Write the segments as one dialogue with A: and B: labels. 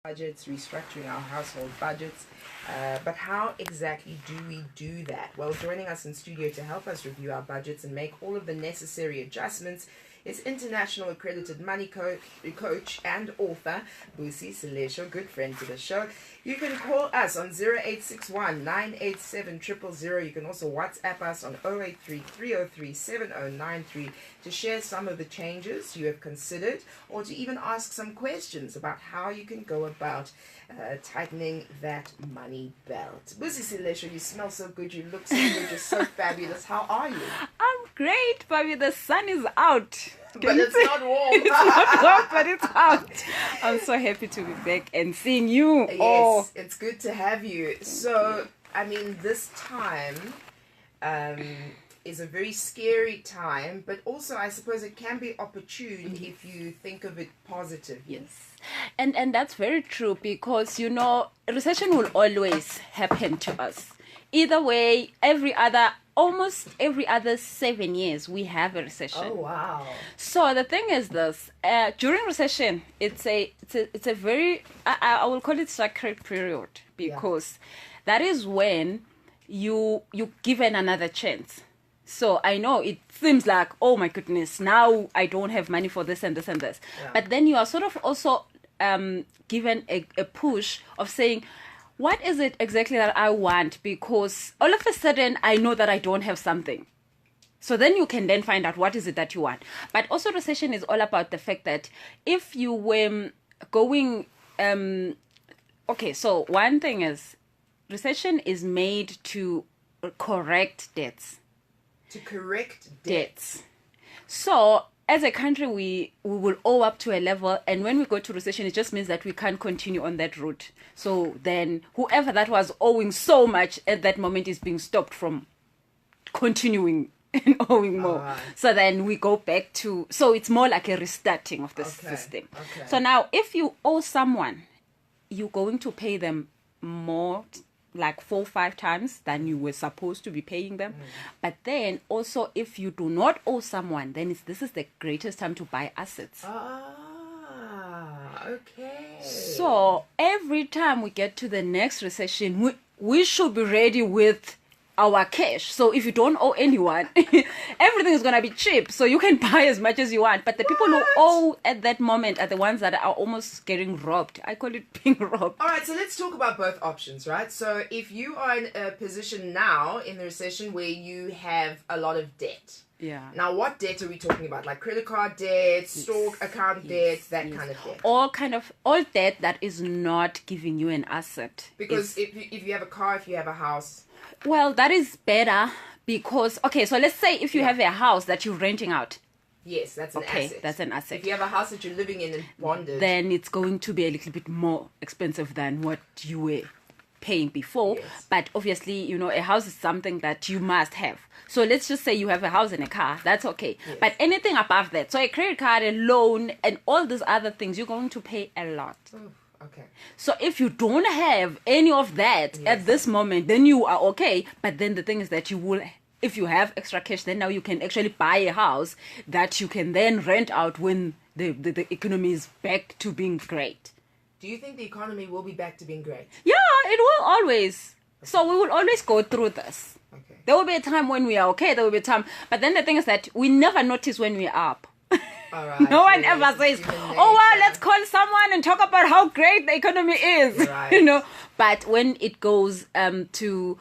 A: budgets, restructuring our household budgets. But how exactly do we do that? Well, joining us in studio to help us review our budgets and make all of the necessary adjustments is international accredited money coach and author Busi Selesho, good friend to the show. You can call us on 0861 987 000. You can also WhatsApp us on 083 303 7093 to share some of the changes you have considered, or to even ask some questions about how you can go about tightening that money belt. Busi Selesho, you smell so good, you look so good, you're so fabulous. How are you?
B: I'm great, Pabi. The sun is out.
A: But it's not warm.
B: It's not warm, but it's out. I'm so happy to be back and seeing you.
A: Yes, it's good to have you. So, I mean, this time is a very scary time, but also I suppose it can be opportune if you think of it positively.
B: Yes. And that's very true, because, recession will always happen to us. Either way, almost every other 7 years, we have a recession.
A: Oh, wow.
B: So the thing is this, during recession, it's a very, I will call it sacred period, because that is when you given another chance. So I know it seems like, oh my goodness, now I don't have money for this and this and this. Yeah. But then you are sort of also given a push of saying, what is it exactly that I want? Because all of a sudden, I know that I don't have something. So then you can then find out what is it that you want. But also recession is all about the fact that if you were going... okay, so one thing is, recession is made to correct debts.
A: To correct debts.
B: So as a country, we will owe up to a level, and when we go to recession, it just means that we can't continue on that route. So then whoever that was owing so much at that moment is being stopped from continuing and owing more. So then we go back to, so it's more like a restarting of the system. Okay. So now if you owe someone, you're going to pay them more, like 4 or 5 times than you were supposed to be paying them. But then also, if you do not owe someone, then this is the greatest time to buy assets.
A: Okay.
B: So every time we get to the next recession, we should be ready with our cash. So if you don't owe anyone, everything is going to be cheap. So you can buy as much as you want. But the people who owe at that moment are the ones that are almost getting robbed. I call it being robbed.
A: All right, so let's talk about both options, right? So if you are in a position now in the recession where you have a lot of debt.
B: Yeah.
A: Now, what debt are we talking about? Like credit card debt, store account debt, that kind of debt?
B: All debt that is not giving you an asset.
A: Because if you have a car, if you have a house...
B: Well, that is better because, okay, so let's say if you have a house that you're renting out.
A: Yes, that's an asset.
B: Okay, that's an asset.
A: If you have a house that you're living in and bonded,
B: then it's going to be a little bit more expensive than what you were paying before. Yes. But obviously, a house is something that you must have. So let's just say you have a house and a car. That's okay. Yes. But anything above that, so a credit card, a loan, and all these other things, you're going to pay a lot.
A: Ooh. Okay.
B: So if you don't have any of that at this moment, then you are okay. But then the thing is that if you have extra cash, then now you can actually buy a house that you can then rent out when the economy is back to being great.
A: Do you think the economy will be back to being great?
B: Yeah, it will always. Okay. So we will always go through this. Okay. There will be a time when we are okay. There will be a time. But then the thing is that we never notice when we are up.
A: All right,
B: no one ever says, oh wow, let's call someone and talk about how great the economy is. Right. But when it goes to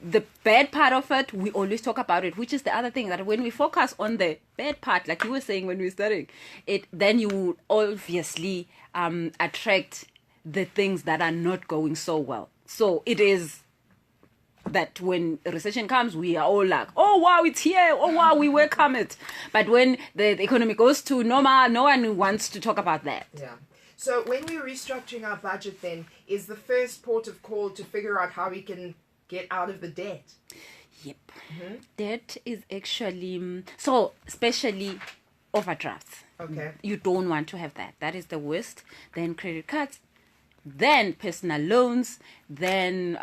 B: the bad part of it, we always talk about it, which is the other thing, that when we focus on the bad part, like you were saying when we were studying it, then you will obviously attract the things that are not going so well. So it is that when a recession comes, we are all like, oh wow, it's here, oh wow, we welcome it. But when the economy goes to normal, no one wants to talk about that.
A: Yeah. So when we're restructuring our budget, then, is the first port of call to figure out how we can get out of the debt?
B: Yep. Mm-hmm. Debt is actually, so especially overdrafts.
A: Okay.
B: You don't want to have that. That is the worst. Then credit cards, then personal loans, then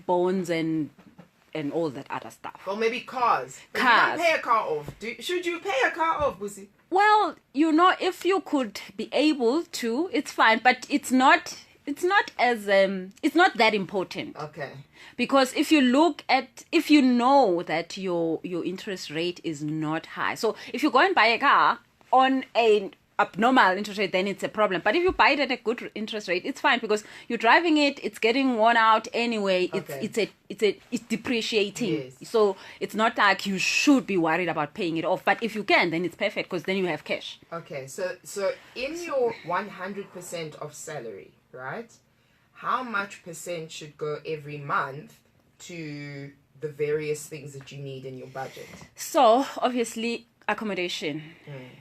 B: bonds and and all that other stuff.
A: Well, maybe cars. But
B: Cars.
A: you don't pay a car off. Should you pay a car off, Busi?
B: Well, if you could be able to, it's fine, but it's not that important.
A: Okay.
B: Because if you know that your interest rate is not high, so if you go and buy a car on a abnormal interest rate, then it's a problem. But if you buy it at a good interest rate, it's fine because you're driving it, it's getting worn out anyway.
A: Okay.
B: It's depreciating.
A: Yes.
B: So it's not like you should be worried about paying it off. But if you can, then it's perfect because then you have cash.
A: Okay, so in your 100% of salary, right? How much percent should go every month to the various things that you need in your budget?
B: So obviously accommodation,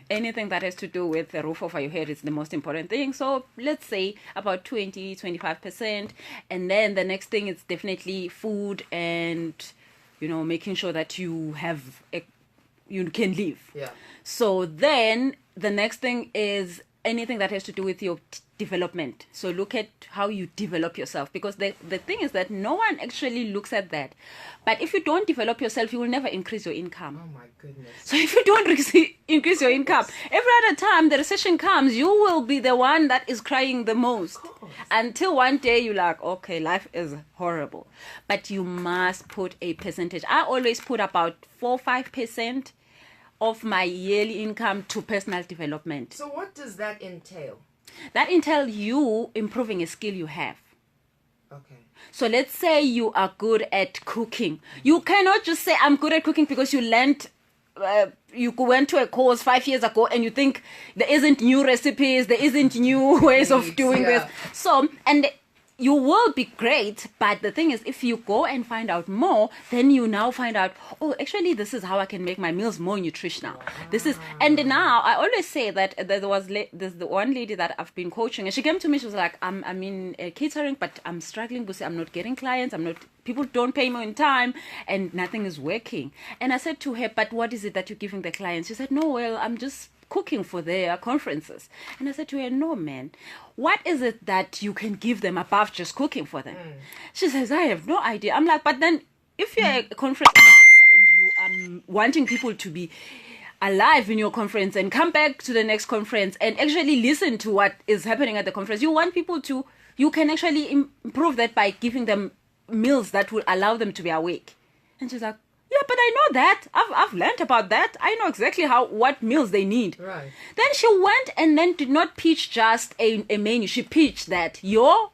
B: anything that has to do with the roof over your head is the most important thing. So let's say about 20-25%, and then the next thing is definitely food and making sure that you can live.
A: Yeah.
B: So then the next thing is anything that has to do with your development. So look at how you develop yourself, because the thing is that no one actually looks at that. But if you don't develop yourself, you will never increase your income.
A: Oh my goodness.
B: So if you don't increase your income, every other time the recession comes, you will be the one that is crying the most. Until one day you're like, okay, life is horrible. But you must put a percentage. I always put about 4-5% of my yearly income to personal development.
A: So what does that entail?
B: That entails you improving a skill you have.
A: Okay.
B: So let's say you are good at cooking. You cannot just say, I'm good at cooking because you learned, you went to a course 5 years ago and you think there isn't new recipes, there isn't new ways of doing this. So, and you will be great, but the thing is, if you go and find out more, then you now find out, oh, actually, this is how I can make my meals more nutritional. Wow. And now I always say that there's the one lady that I've been coaching, and she came to me, she was like, I'm in catering, but I'm struggling, Busi, I'm not getting clients, people don't pay me in time, and nothing is working. And I said to her, but what is it that you're giving the clients? She said, no, well, I'm just cooking for their conferences. And I said to her, no, man, what is it that you can give them above just cooking for them? She says, I have no idea. I'm like, but then if you're a conference organizer and you are wanting people to be alive in your conference and come back to the next conference and actually listen to what is happening at the conference, you want people to, you can actually improve that by giving them meals that will allow them to be awake. And she's like, yeah, but I know that. I've learned about that. I know exactly what meals they need.
A: Right.
B: Then she went and then did not pitch just a menu. She pitched that your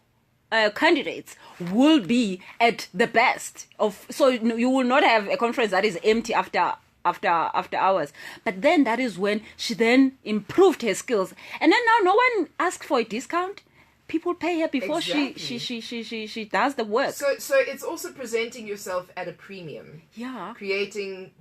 B: candidates will be at the best of. So you will not have a conference that is empty after hours. But then that is when she then improved her skills, and then now no one asked for a discount. People pay her before
A: exactly.
B: she does the work.
A: So it's also presenting yourself at a premium.
B: Yeah.
A: Creating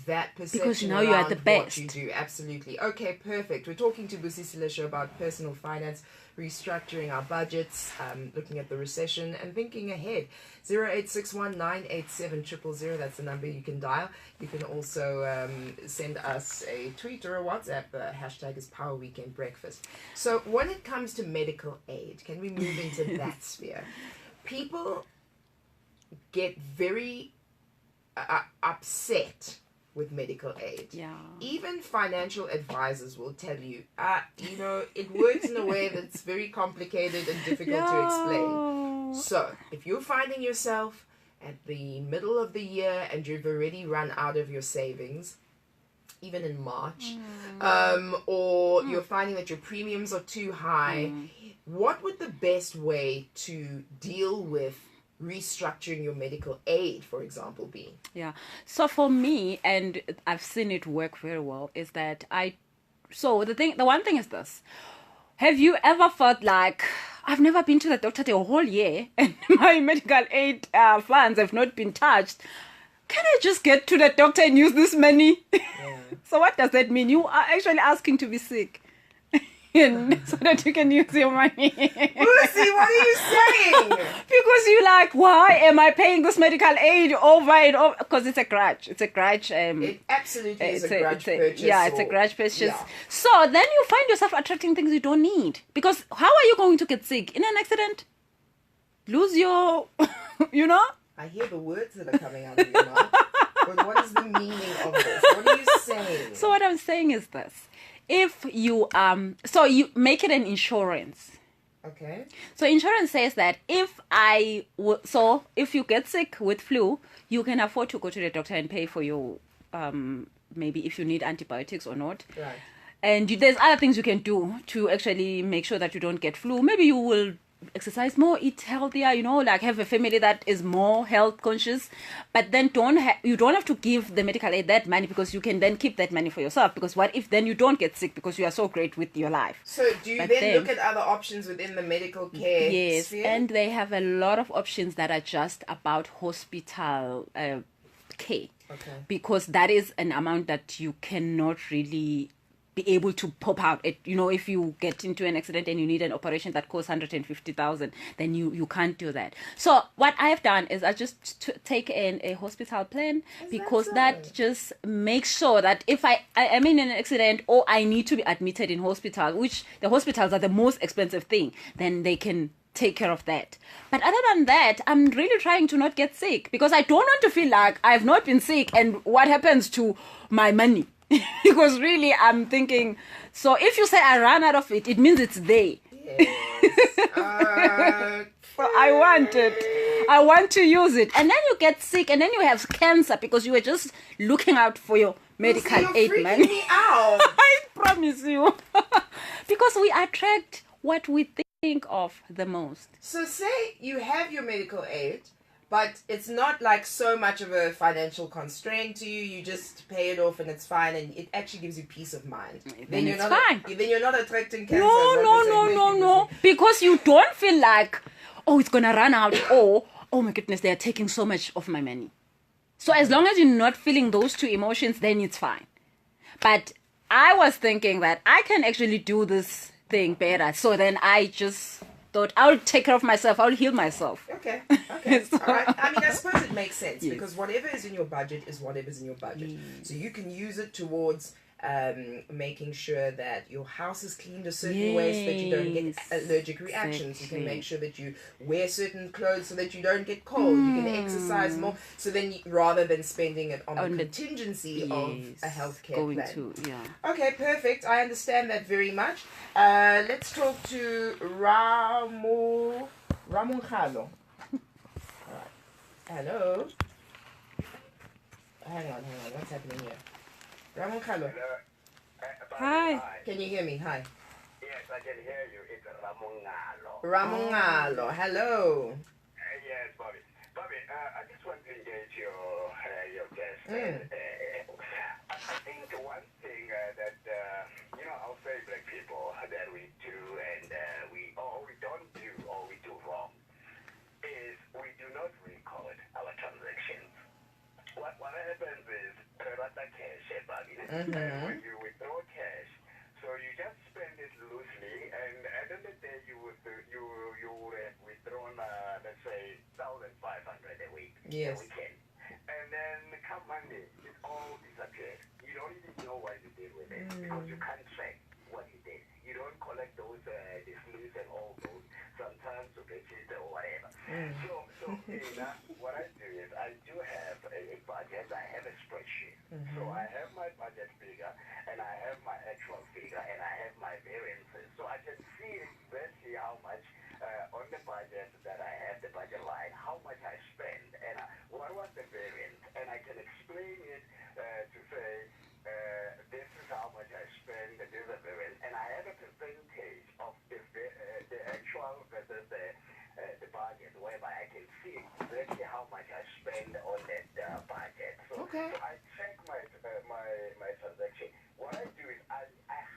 A: that perception
B: because now you're at the best.
A: What you do. Absolutely. Okay, perfect. We're talking to Busi Selesho about personal finance, restructuring our budgets, looking at the recession and thinking ahead. 0861987000. That's the number you can dial. You can also send us a tweet or a WhatsApp. The hashtag is Power Weekend Breakfast. So when it comes to medical aid, can we move into that sphere? People get very upset with medical aid.
B: Yeah.
A: Even financial advisors will tell you, it works in a way that's very complicated and difficult to explain. So, if you're finding yourself at the middle of the year and you've already run out of your savings, even in March, or you're finding that your premiums are too high, what would the best way to deal with restructuring your medical aid, for example, be?
B: Yeah. So for me, and I've seen it work very well, is that the one thing is this. Have you ever felt like, I've never been to the doctor the whole year and my medical aid funds have not been touched? Can I just get to the doctor and use this money?
A: Yeah.
B: So what does that mean? You are actually asking to be sick. So that you can use your money.
A: Lucy, what are you saying?
B: Because you're like, why am I paying this medical aid over and over? Because it's a grudge. It's a grudge.
A: It absolutely is a grudge purchase.
B: Yeah, it's a grudge purchase. Yeah. So then you find yourself attracting things you don't need. Because how are you going to get sick? In an accident? Lose your,
A: I hear the words that are coming out of your mouth. But what is the meaning of this? What are you saying?
B: So what I'm saying is this. If you so you make it an insurance.
A: Okay.
B: So insurance says that if if you get sick with flu, you can afford to go to the doctor and pay for your maybe if you need antibiotics or not.
A: Right.
B: And there's other things you can do to actually make sure that you don't get flu. Maybe you will exercise more, eat healthier, like have a family that is more health conscious. But then you don't have to give the medical aid that money, because you can then keep that money for yourself. Because what if then you don't get sick because you are so great with your life?
A: So do you then look at other options within the medical care
B: Yes,
A: sphere?
B: and they have a lot of options that are just about hospital care.
A: Okay.
B: Because that is an amount that you cannot really be able to pop out. If you get into an accident and you need an operation that costs 150,000, then you can't do that. So what I've done is I just take in a hospital plan, because that just makes sure that if I am in an accident or I need to be admitted in hospital, which the hospitals are the most expensive thing, then they can take care of that. But other than that, I'm really trying to not get sick, because I don't want to feel like I've not been sick and what happens to my money. Because really I'm thinking, so if you say I ran out of it, it means it's there.
A: Yes.
B: Well, I want it. I want to use it. And then you get sick and then you have cancer because you were just looking out for your medical aid
A: you're
B: money.
A: freaking me out.
B: I promise you. Because we attract what we think of the most.
A: So say you have your medical aid, but it's not like so much of a financial constraint to you. You just pay it off and it's fine, and it actually gives you peace of mind.
B: Then
A: you're
B: it's
A: not
B: fine.
A: Then you're not attracting cancer.
B: No. Because you don't feel like, oh, it's gonna run out, or oh my goodness, they are taking so much of my money. So as long as you're not feeling those two emotions, then it's fine. But I was thinking that I can actually do this thing better. So then I just thought I'll take care of myself. I'll heal myself.
A: Okay. So, all right. I mean, I suppose it makes sense, because whatever is in your budget is whatever's in your budget. So you can use it towards making sure that your house is cleaned a certain way so that you don't get allergic reactions. You can make sure that you wear certain clothes so that you don't get cold. You can exercise more. So then rather than spending it on the contingency of a healthcare plan. Okay, perfect. I understand that very much. Let's talk to Ramunkhalo. Alright. Hello. Hang on. What's happening here? Ramunkhalo.
B: Hi.
A: Can you hear me? Hi.
C: Yes, I can hear you. It's Ramunkhalo.
A: Ramunkhalo. Hello.
C: Yes, Pabi. Pabi, I just want to engage your guest. I think one thing that I'll say black people that we do and we don't do or we do wrong is we do not record our transactions. What happens is cash, when you withdraw cash, so you just spend it loosely, and at the end of the day you would have withdrawn let's say 1,500 a week.
A: Yes.
C: A weekend. And then come Monday, it all disappeared. You don't even know what you did with it because you can't track what you did. You don't collect those the sleeves and all those sometimes to get it or whatever. So what I do is I do have a budget. I have a spreadsheet. So I have my budget figure and I have my actual figure and I have my variances. So I can see exactly how much on the budget that I have, the budget line, how much I spend and what was the variance. And I can explain it to say this is how much I spend, this is the variance. And I have a percentage of the actual versus the budget, whereby I can see exactly how much I spend on that budget. So I check my transaction. What I do is I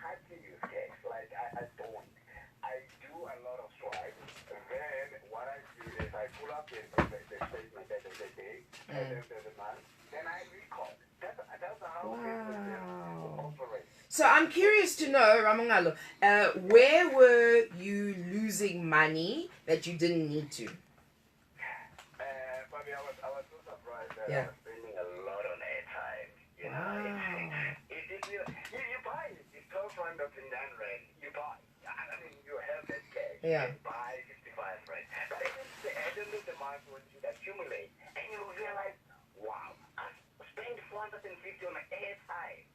C: hardly use cash. Like I don't. I do a lot of swipes. Then what I do is I pull up the statement at the day and then the month. Then I record. That's how business operates.
A: So I'm curious to know, Ramunkhalo, where were you losing money that you didn't need to?
C: Pabi, I was so surprised that I was spending a lot on airtime. You buy it. It's 12 rand in R9. You buy. I mean, you have that cash. You buy 55 rand. But at the end of the month when you accumulate, and you realize, wow, I spent 450 on airtime.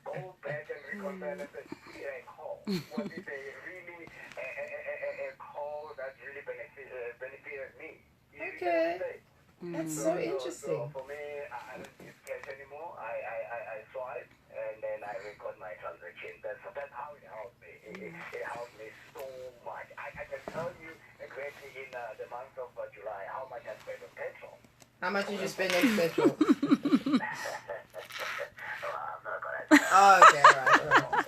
C: Go back and reconcile and say, yeah, call. Was it a really a call that really benefited me?
A: Okay. That's so interesting.
C: So for me, I don't use cash anymore. I swipe and then I record my transaction. That's how it helped me. It helped me so much. I can tell you exactly in the month of July how much I spent on petrol.
A: How much did you spend on petrol?
C: I'm not gonna.
A: Oh, okay, right.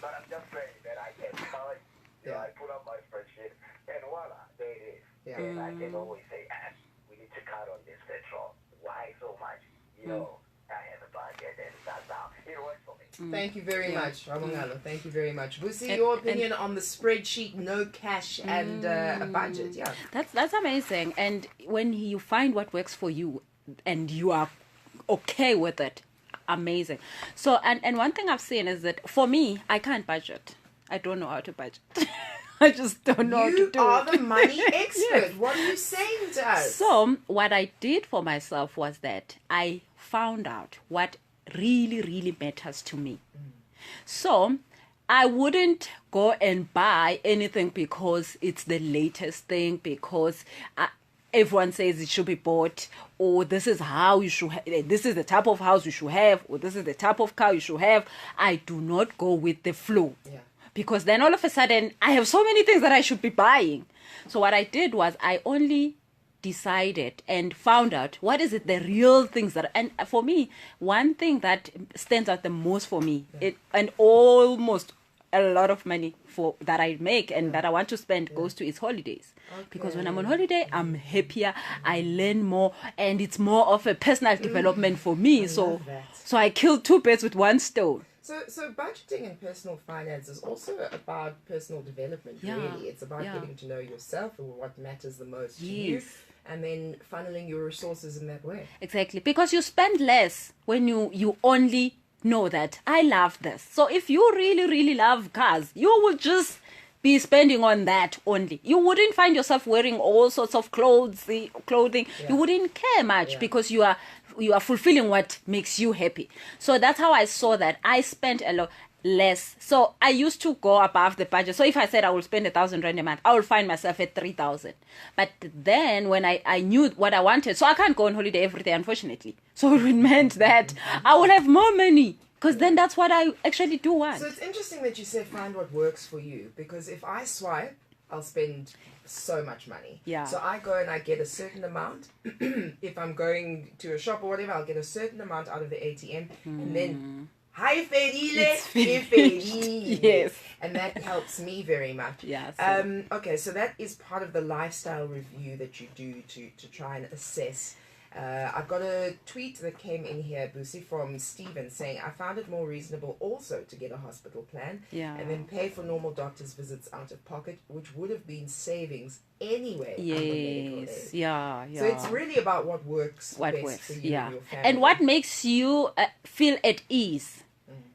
C: But I'm just saying that I can tell you.
A: Yeah.
C: I put up my spreadsheet and voila, there it is.
A: Yeah.
C: And I can always say, we need to cut on this petrol. Why so much? I have a budget and that's how it works for me.
A: Thank you very much, Ramongalo. Thank you very much. Busi, your opinion on the spreadsheet, no cash and a budget. Yeah.
B: That's amazing. And when you find what works for you and you are okay with it, amazing. So, and one thing I've seen is that for me, I can't budget. I don't know how to budget. I just don't know how to do it.
A: You are the money expert.
B: Yes.
A: What are you saying to us?
B: So what I did for myself was that I found out what really, really matters to me. So I wouldn't go and buy anything because it's the latest thing, because everyone says it should be bought, or this is how you should this is the type of house you should have, or this is the type of car you should have. I do not go with the flow.
A: Yeah.
B: Because then all of a sudden I have so many things that I should be buying. So what I did was I only decided and found out what is it the real things that, and for me, one thing that stands out the most for me, and almost a lot of money for that I make and that I want to spend goes to is holidays.
A: Okay.
B: Because when I'm on holiday, I'm happier, I learn more, and it's more of a personal development for me. So I kill two birds with one stone.
A: So budgeting and personal finance is also about personal development, really. It's about getting to know yourself and what matters the most to you, and then funneling your resources in that way.
B: Exactly. Because you spend less when you only know that I love this. So if you really, really love cars, you will just be spending on that only. You wouldn't find yourself wearing all sorts of clothing. You wouldn't care much because you are fulfilling what makes you happy. So that's how I saw that. I spent a lot less. So I used to go above the budget. So if I said I will spend 1,000 rand a month, I will find myself at 3,000. But then when I knew what I wanted, so I can't go on holiday every day, unfortunately. So it meant that I will have more money. Because then that's what I actually do want.
A: So it's interesting that you said find what works for you. Because if I swipe, I'll spend so much money.
B: Yeah.
A: So I go and I get a certain amount. If I'm going to a shop or whatever, I'll get a certain amount out of the ATM. And then, hi Fedile,
B: Yes.
A: And that helps me very much.
B: Yeah.
A: Okay, so that is part of the lifestyle review that you do to try and assess. I've got a tweet that came in here, Busi, from Stephen saying, I found it more reasonable also to get a hospital plan and then pay for normal doctor's visits out of pocket, which would have been savings anyway.
B: Yes. Yeah.
A: So it's really about what works best for you and your family.
B: And what makes you feel at ease.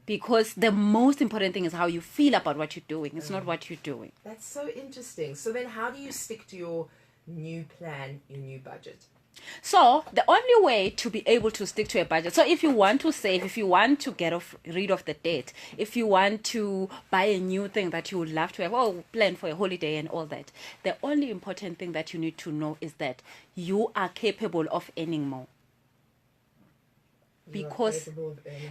B: Because the most important thing is how you feel about what you're doing. It's not what you're doing.
A: That's so interesting. So then how do you stick to your new plan, your new budget?
B: So the only way to be able to stick to a budget, so if you want to save, if you want to get rid of the debt, if you want to buy a new thing that you would love to have, or plan for a holiday and all that, the only important thing that you need to know is that you are capable of earning more. Because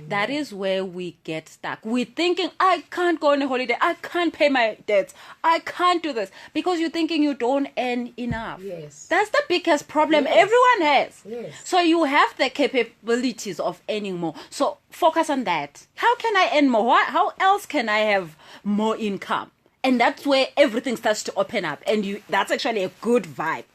B: that is where we get stuck. We're thinking, I can't go on a holiday, I can't pay my debts, I can't do this, because you're thinking you don't earn enough.
A: Yes.
B: That's the biggest problem everyone has.
A: Yes.
B: So you have the capabilities of earning more. So focus on that. How can I earn more? How else can I have more income? And that's where everything starts to open up. And that's actually a good vibe.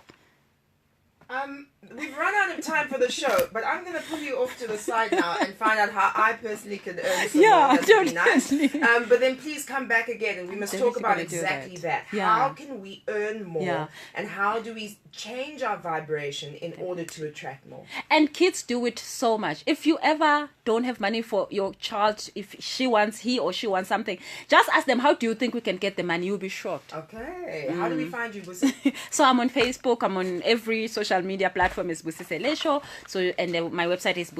A: we've run out of time for the show, but I'm going to pull you off to the side now and find out how I personally could earn some more. That would be nice. But then please come back again, and we must talk about exactly that. How can we earn more, and how do we change our vibration in order to attract more?
B: And kids do it so much. If you ever don't have money for your child, if he or she wants something, just ask them, how do you think we can get the money? You'll be shocked.
A: Okay. How do we find you, Busi?
B: So I'm on Facebook. I'm on every social media platform is Busi Selesho. So, and my website is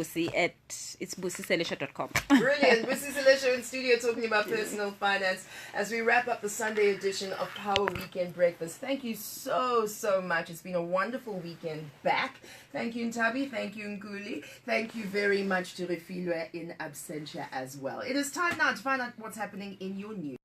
B: it's busiselesho.com.
A: Brilliant. Busi Selesho in studio talking about personal finance as we wrap up the Sunday edition of Power Weekend Breakfast. Thank you so much. It's been a wonderful weekend back. Thank you, Ntabi. Thank you, Nguli. Thank you very much to Refilwe in absentia as well. It is time now to find out what's happening in your news.